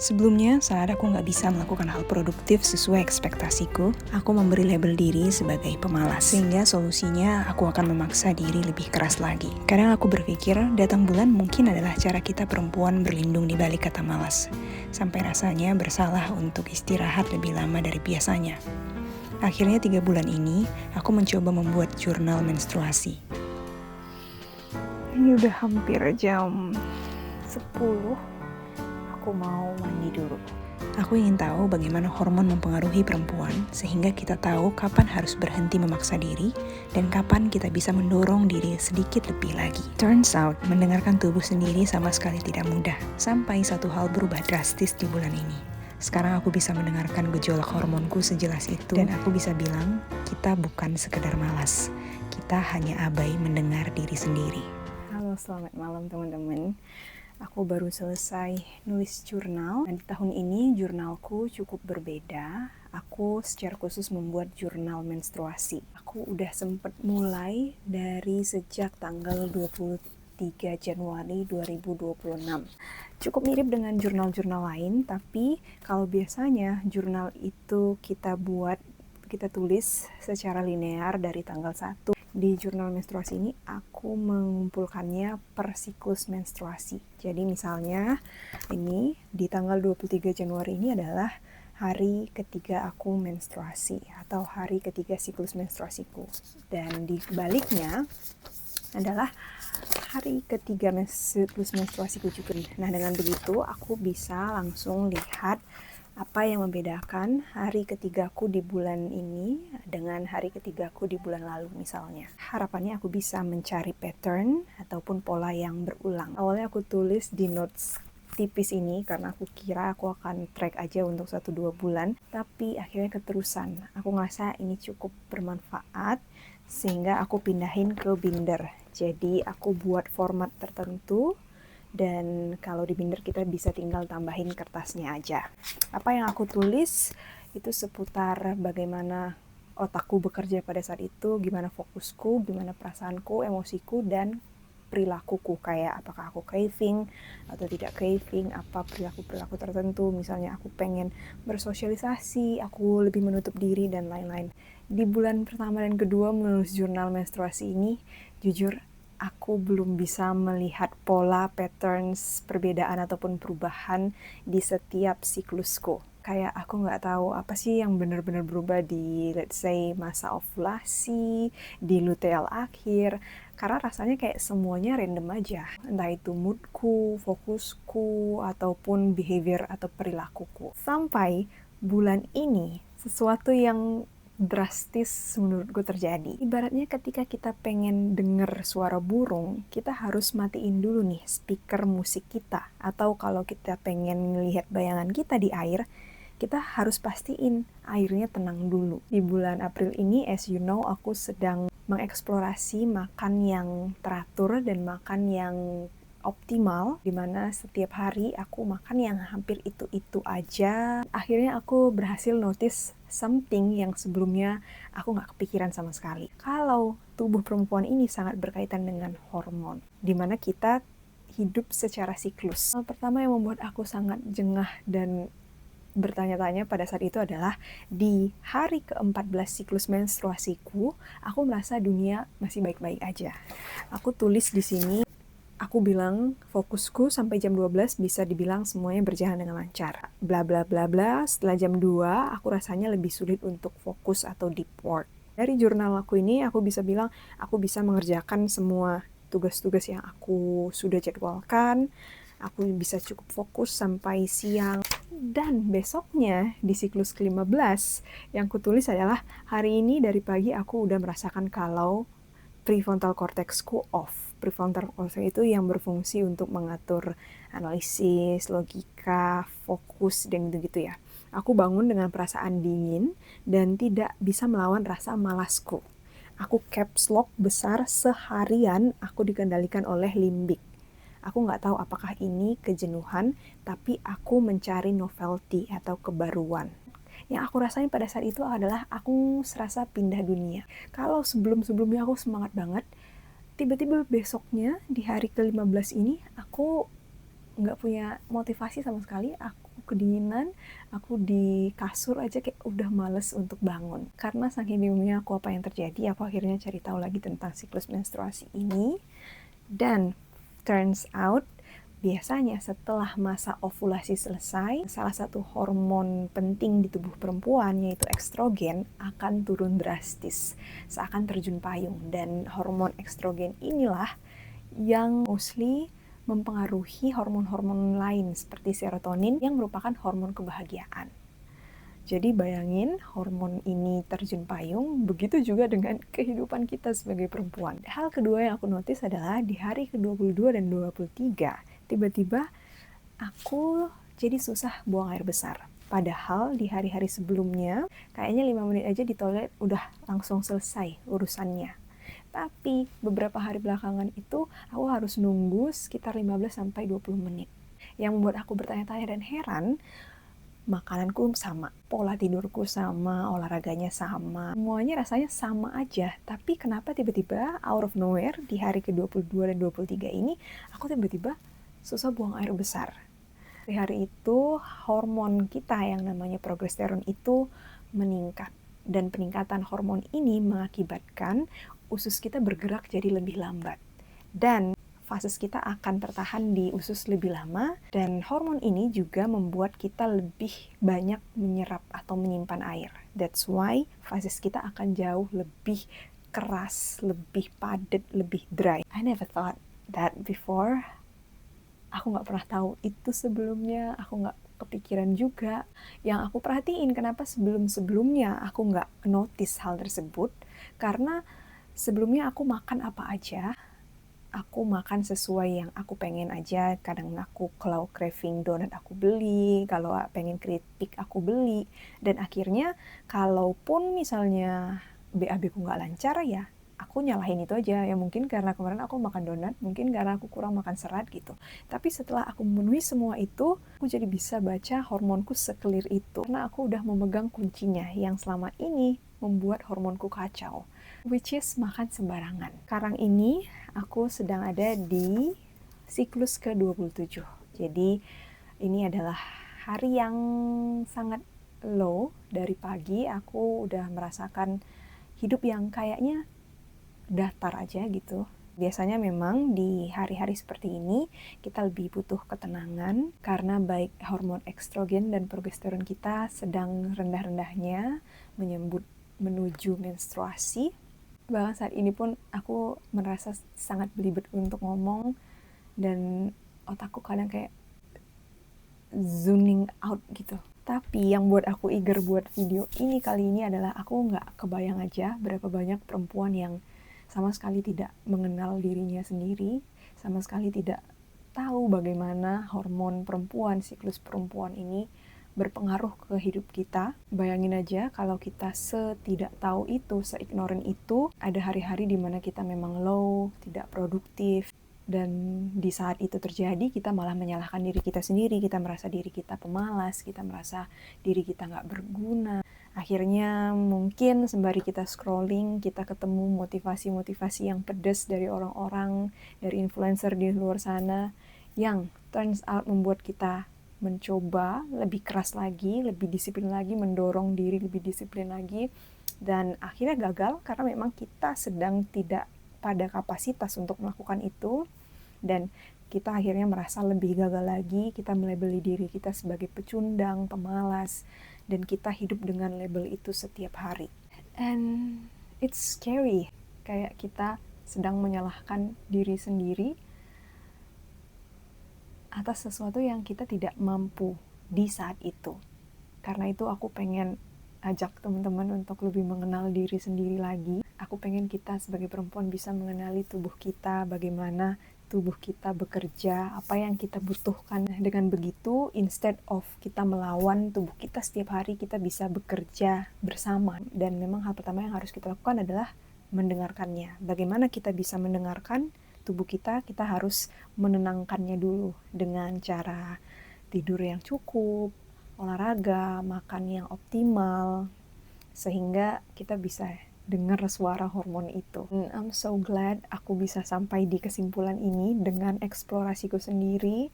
Sebelumnya, saat aku nggak bisa melakukan hal produktif sesuai ekspektasiku, aku memberi label diri sebagai pemalas. Sehingga solusinya aku akan memaksa diri lebih keras lagi. Kadang aku berpikir, datang bulan mungkin adalah cara kita perempuan berlindung di balik kata malas. Sampai rasanya bersalah untuk istirahat lebih lama dari biasanya. Akhirnya 3 bulan ini, aku mencoba membuat jurnal menstruasi. Ini udah hampir jam 10. Aku mau mandi dulu. Aku ingin tahu bagaimana hormon mempengaruhi perempuan, sehingga kita tahu kapan harus berhenti memaksa diri, dan kapan kita bisa mendorong diri sedikit lebih lagi. Turns out, mendengarkan tubuh sendiri sama sekali tidak mudah, sampai satu hal berubah drastis di bulan ini. Sekarang aku bisa mendengarkan gejolak hormonku sejelas itu, dan aku bisa bilang, kita bukan sekedar malas, kita hanya abai mendengar diri sendiri. Halo, selamat malam teman-teman. Aku baru selesai nulis jurnal, dan di tahun ini jurnalku cukup berbeda. Aku secara khusus membuat jurnal menstruasi. Aku udah sempet mulai dari sejak tanggal 23 Januari 2026. Cukup mirip dengan jurnal-jurnal lain, tapi kalau biasanya jurnal itu kita tulis secara linear dari tanggal 1. Di jurnal menstruasi ini aku mengumpulkannya per siklus menstruasi. Jadi misalnya ini di tanggal 23 Januari ini adalah hari ketiga aku menstruasi atau hari ketiga siklus menstruasiku. Dan di baliknya adalah hari ketiga siklus menstruasiku juga. Nah, dengan begitu aku bisa langsung lihat apa yang membedakan hari ketigaku di bulan ini dengan hari ketigaku di bulan lalu misalnya. Harapannya aku bisa mencari pattern ataupun pola yang berulang. Awalnya aku tulis di notes tipis ini karena aku kira aku akan track aja untuk 1-2 bulan, tapi akhirnya keterusan. Aku ngerasa ini cukup bermanfaat sehingga aku pindahin ke binder. Jadi aku buat format tertentu, dan kalau di binder kita bisa tinggal tambahin kertasnya aja. Apa yang aku tulis itu seputar bagaimana otakku bekerja pada saat itu, gimana fokusku, gimana perasaanku, emosiku, dan perilakuku. Kayak apakah aku craving atau tidak craving, apa perilaku-perilaku tertentu. Misalnya aku pengen bersosialisasi, aku lebih menutup diri, dan lain-lain. Di bulan pertama dan kedua menulis jurnal menstruasi ini, jujur aku belum bisa melihat pola, patterns, perbedaan ataupun perubahan di setiap siklusku. Kayak aku nggak tahu apa sih yang benar-benar berubah di, let's say, masa ovulasi, di luteal akhir. Karena rasanya kayak semuanya random aja. Entah itu moodku, fokusku, ataupun behavior atau perilakuku. Sampai bulan ini, sesuatu yang drastis menurutku terjadi. Ibaratnya ketika kita pengen denger suara burung, kita harus matiin dulu nih speaker musik kita. Atau kalau kita pengen ngelihat bayangan kita di air, kita harus pastiin airnya tenang dulu. Di bulan April ini, as you know, aku sedang mengeksplorasi makan yang teratur dan makan yang optimal, dimana setiap hari aku makan yang hampir itu-itu aja. Akhirnya aku berhasil notice something yang sebelumnya aku nggak kepikiran sama sekali. Kalau tubuh perempuan ini sangat berkaitan dengan hormon, dimana kita hidup secara siklus. Hal pertama yang membuat aku sangat jengah dan bertanya-tanya pada saat itu adalah di hari ke-14 siklus menstruasiku, aku merasa dunia masih baik-baik aja. Aku tulis di sini, aku bilang fokusku sampai jam 12 bisa dibilang semuanya berjalan dengan lancar. Bla bla bla bla, setelah jam 2 aku rasanya lebih sulit untuk fokus atau deep work. Dari jurnal aku ini aku bisa bilang aku bisa mengerjakan semua tugas-tugas yang aku sudah jadwalkan. Aku bisa cukup fokus sampai siang. Dan besoknya di siklus ke-15 yang kutulis adalah hari ini dari pagi aku udah merasakan kalau prefrontal cortexku off. Prefrontal cortex itu yang berfungsi untuk mengatur analisis, logika, fokus, dan gitu-gitu ya. Aku bangun dengan perasaan dingin dan tidak bisa melawan rasa malasku. Aku caps lock besar seharian, aku dikendalikan oleh limbik. Aku nggak tahu apakah ini kejenuhan, tapi aku mencari novelty atau kebaruan. Yang aku rasain pada saat itu adalah aku serasa pindah dunia. Kalau sebelum-sebelumnya aku semangat banget, tiba-tiba besoknya di hari ke-15 ini aku nggak punya motivasi sama sekali. Aku kedinginan, aku di kasur aja kayak udah males untuk bangun. Karena saking bingungnya aku apa yang terjadi, aku akhirnya cari tahu lagi tentang siklus menstruasi ini. Dan turns out, biasanya setelah masa ovulasi selesai, salah satu hormon penting di tubuh perempuan, yaitu estrogen, akan turun drastis, seakan terjun payung. Dan hormon estrogen inilah yang mostly mempengaruhi hormon-hormon lain seperti serotonin yang merupakan hormon kebahagiaan. Jadi bayangin hormon ini terjun payung, begitu juga dengan kehidupan kita sebagai perempuan. Hal kedua yang aku notice adalah di hari ke-22 dan 23, tiba-tiba aku jadi susah buang air besar. Padahal di hari-hari sebelumnya, kayaknya 5 menit aja di toilet udah langsung selesai urusannya. Tapi beberapa hari belakangan itu aku harus nunggu sekitar 15-20 menit. Yang membuat aku bertanya-tanya dan heran, makananku sama, pola tidurku sama, olahraganya sama, semuanya rasanya sama aja. Tapi kenapa tiba-tiba out of nowhere di hari ke-22 dan 23 ini aku tiba-tiba susah buang air besar. Di hari itu hormon kita yang namanya progesteron itu meningkat, dan peningkatan hormon ini mengakibatkan usus kita bergerak jadi lebih lambat. Dan fases kita akan tertahan di usus lebih lama, dan hormon ini juga membuat kita lebih banyak menyerap atau menyimpan air. That's why fases kita akan jauh lebih keras, lebih padat, lebih dry. I never thought that before. Aku nggak pernah tahu itu sebelumnya, aku nggak kepikiran juga. Yang aku perhatiin kenapa sebelum-sebelumnya aku nggak notice hal tersebut, karena sebelumnya aku makan apa aja, aku makan sesuai yang aku pengen aja. Kadang aku kalau craving donat aku beli, kalau pengen keripik aku beli. Dan akhirnya kalaupun misalnya BAB ku nggak lancar, ya aku nyalahin itu aja. Ya mungkin karena kemarin aku makan donat, mungkin karena aku kurang makan serat gitu. Tapi setelah aku memenuhi semua itu, aku jadi bisa baca hormonku seclear itu. Karena aku udah memegang kuncinya yang selama ini membuat hormonku kacau, which is makan sembarangan. Sekarang ini aku sedang ada di siklus ke-27. Jadi ini adalah hari yang sangat low. Dari pagi aku udah merasakan hidup yang kayaknya datar aja gitu. Biasanya memang di hari-hari seperti ini kita lebih butuh ketenangan karena baik hormon estrogen dan progesteron kita sedang rendah-rendahnya menuju menstruasi. Bahkan saat ini pun aku merasa sangat belibet untuk ngomong, dan otakku kadang kayak zoning out gitu. Tapi yang buat aku eager buat video ini kali ini adalah aku nggak kebayang aja berapa banyak perempuan yang sama sekali tidak mengenal dirinya sendiri, sama sekali tidak tahu bagaimana hormon perempuan, siklus perempuan ini berpengaruh ke hidup kita. Bayangin aja kalau kita setidak tahu itu, seignoran itu, ada hari-hari di mana kita memang low, tidak produktif, dan di saat itu terjadi kita malah menyalahkan diri kita sendiri. Kita merasa diri kita pemalas, kita merasa diri kita nggak berguna. Akhirnya mungkin sembari kita scrolling, kita ketemu motivasi-motivasi yang pedas dari orang-orang, dari influencer di luar sana, yang turns out membuat kita mencoba lebih keras lagi, lebih disiplin lagi, mendorong diri lebih disiplin lagi, dan akhirnya gagal karena memang kita sedang tidak pada kapasitas untuk melakukan itu, dan kita akhirnya merasa lebih gagal lagi. Kita melabeli diri kita sebagai pecundang, pemalas, dan kita hidup dengan label itu setiap hari. And it's scary, kayak kita sedang menyalahkan diri sendiri atas sesuatu yang kita tidak mampu di saat itu. Karena itu aku pengen ajak teman-teman untuk lebih mengenal diri sendiri lagi. Aku pengen kita sebagai perempuan bisa mengenali tubuh kita, bagaimana tubuh kita bekerja, apa yang kita butuhkan. Dengan begitu, instead of kita melawan tubuh kita setiap hari, kita bisa bekerja bersama. Dan memang hal pertama yang harus kita lakukan adalah mendengarkannya. Bagaimana kita bisa mendengarkan tubuh kita? Kita harus menenangkannya dulu dengan cara tidur yang cukup, olahraga, makan yang optimal, sehingga kita bisa dengar suara hormon itu. I'm so glad aku bisa sampai di kesimpulan ini dengan eksplorasiku sendiri.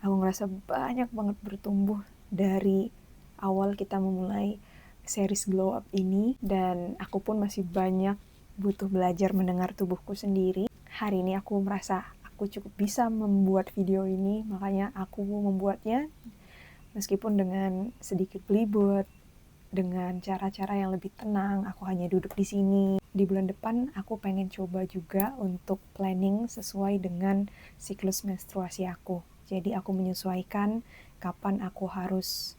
Aku ngerasa banyak banget bertumbuh dari awal kita memulai series Glow Up ini, dan aku pun masih banyak butuh belajar mendengar tubuhku sendiri. Hari ini aku merasa aku cukup bisa membuat video ini, makanya aku membuatnya meskipun dengan sedikit belibet, dengan cara-cara yang lebih tenang. Aku hanya duduk di sini. Di bulan depan aku pengen coba juga untuk planning sesuai dengan siklus menstruasi aku. Jadi aku menyesuaikan kapan aku harus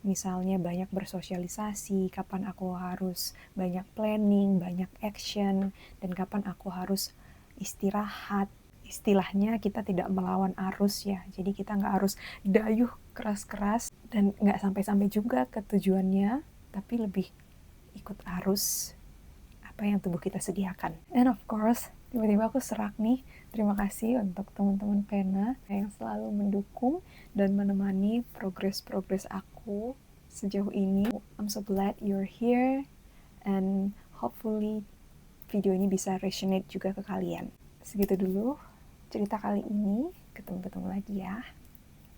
misalnya banyak bersosialisasi, kapan aku harus banyak planning, banyak action, dan kapan aku harus istirahat. Istilahnya kita tidak melawan arus ya, jadi kita nggak harus dayuh keras-keras dan nggak sampai-sampai juga ke tujuannya, tapi lebih ikut arus apa yang tubuh kita sediakan. And of course, tiba-tiba aku serak nih. Terima kasih untuk teman-teman Pena yang selalu mendukung dan menemani progres-progres aku sejauh ini. I'm so glad you're here, and hopefully video ini bisa resonate juga ke kalian. Segitu dulu cerita kali ini. Ketemu-ketemu lagi ya.